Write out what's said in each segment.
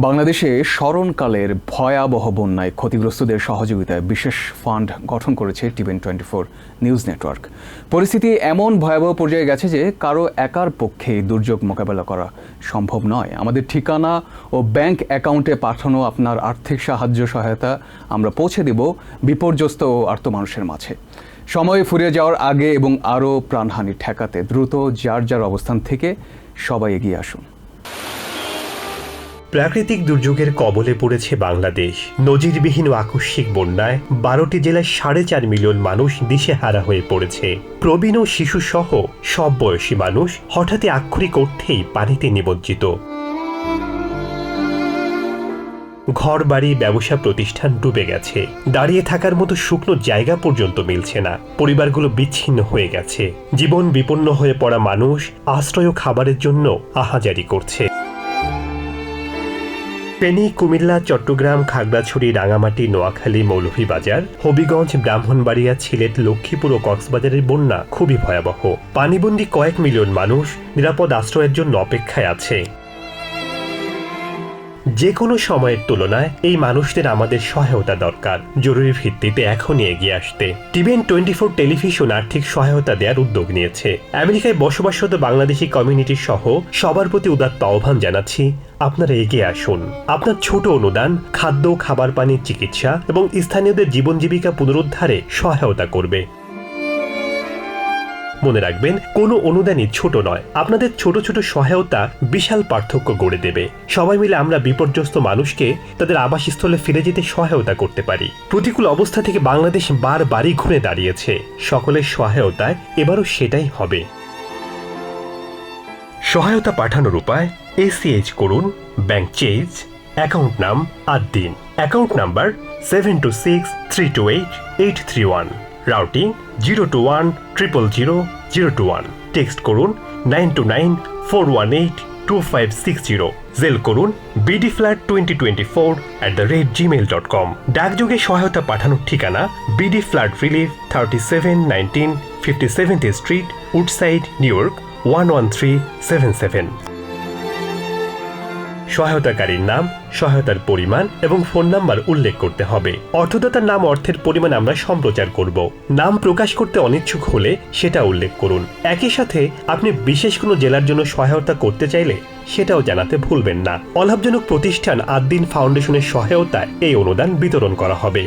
বাংলাদেশে স্মরণকালের ভয়াবহ বন্যায় ক্ষতিগ্রস্তদের সহযোগিতায় বিশেষ ফান্ড গঠন করেছে TVN24 নিউজ নেটওয়ার্ক। পরিস্থিতি এমন ভয়াবহ পর্যায়ে গেছে যে কারো একার পক্ষে দুর্যোগ মোকাবেলা করা সম্ভব নয়। আমাদের ঠিকানা ও ব্যাংক অ্যাকাউন্টে পাঠানো আপনার আর্থিক সাহায্য সহায়তা আমরা পৌঁছে দেব বিপর্যস্ত ও আর্ত মানুষের মাঝে। সময় ফুরিয়ে যাওয়ার আগে এবং আরও প্রাণহানি ঠেকাতে দ্রুত যার যার অবস্থান থেকে সবাই এগিয়ে আসুন। প্রাকৃতিক দুর্যোগের কবলে পড়েছে বাংলাদেশ। নজিরবিহীন ও আকস্মিক বন্যায় 12টি জেলায় 4.5 মিলিয়ন মানুষ দিশেহারা হয়ে পড়েছে। প্রবীণ ও শিশু সহ সব বয়সী মানুষ হঠাৎই আক্ষরিক অর্থেই পানিতে নিমজ্জিত। ঘর বাড়ি ব্যবসা প্রতিষ্ঠান ডুবে গেছে। দাঁড়িয়ে থাকার মতো শুকনো জায়গা পর্যন্ত মিলছে না। পরিবারগুলো বিচ্ছিন্ন হয়ে গেছে। জীবন বিপন্ন হয়ে পড়া মানুষ আশ্রয় ও খাবারের জন্য আহাজারি করছে। ফেনী, কুমিল্লা, চট্টগ্রাম, খাগড়াছড়ি, রাঙামাটি, নোয়াখালী, মৌলভীবাজার, হবিগঞ্জ, ব্রাহ্মণবাড়িয়া, সিলেট, লক্ষ্মীপুর ও কক্সবাজারের বন্যা খুবই ভয়াবহ। পানিবন্দী কয়েক মিলিয়ন মানুষ নিরাপদ আশ্রয়ের জন্য অপেক্ষায় আছে। যে কোনো সময়ের তুলনায় এই মানুষদের আমাদের সহায়তা দরকার। জরুরি ভিত্তিতে এখনই এগিয়ে আসতে TVN24 টেলিভিশন আর্থিক সহায়তা দেওয়ার উদ্যোগ নিয়েছে। আমেরিকায় বসবাসরত বাংলাদেশি কমিউনিটি সহ সবার প্রতি উদাত্ত আহ্বান জানাচ্ছি, আপনারা এগিয়ে আসুন। আপনার ছোট অনুদান খাদ্য, খাবার, পানি, চিকিৎসা এবং স্থানীয়দের জীবন জীবিকা পুনরুদ্ধারে সহায়তা করবে। মনে রাখবেন, কোনো অনুদানই ছোট নয়। আপনাদের ছোট ছোট সহায়তা বিশাল পার্থক্য গড়ে দেবে। সবাই মিলে আমরা বিপর্যস্ত মানুষকে তাদের আবাসস্থলে ফিরে যেতে সহায়তা করতে পারি। প্রতিকূল অবস্থা থেকে বাংলাদেশ বারবারই ঘুরে দাঁড়িয়েছে। সকলের সহায়তায় এবারও সেটাই হবে। সহায়তা পাঠানোর উপায়: ACH করুন, ব্যাংক চেজ, অ্যাকাউন্ট নাম Ad-din, account number 7263288831, routing 021000021, text করুন 9294182560, জেল করুন bdflat2024@gmail.com। ডাকযোগে সহায়তা পাঠানোর ঠিকানা: BD flood relief, 3719 57th street, Woodside, new York 11377। সহায়তাকারীর নাম, সহায়তার পরিমাণ এবং ফোন নাম্বার উল্লেখ করতে হবে। অর্থদাতার নাম, অর্থের পরিমাণ আমরা সম্প্রচার করব। নাম প্রকাশ করতে অনিচ্ছুক হলে সেটা উল্লেখ করুন। একই সাথে আপনি বিশেষ কোনো জেলার জন্য সহায়তা করতে চাইলে সেটাও জানাতে ভুলবেন না। অলাভজনক প্রতিষ্ঠান আদ্দিন ফাউন্ডেশনের সহায়তায় এই অনুদান বিতরণ করা হবে।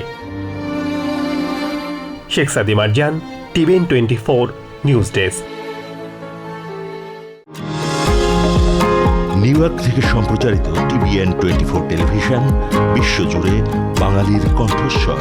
শেখ সাদি Marjan, TVN24 news desk. New York থেকে সম্প্রচারিত TVN24 টেলিভিশন বিশ্বজুড়ে বাঙালির কণ্ঠস্বর।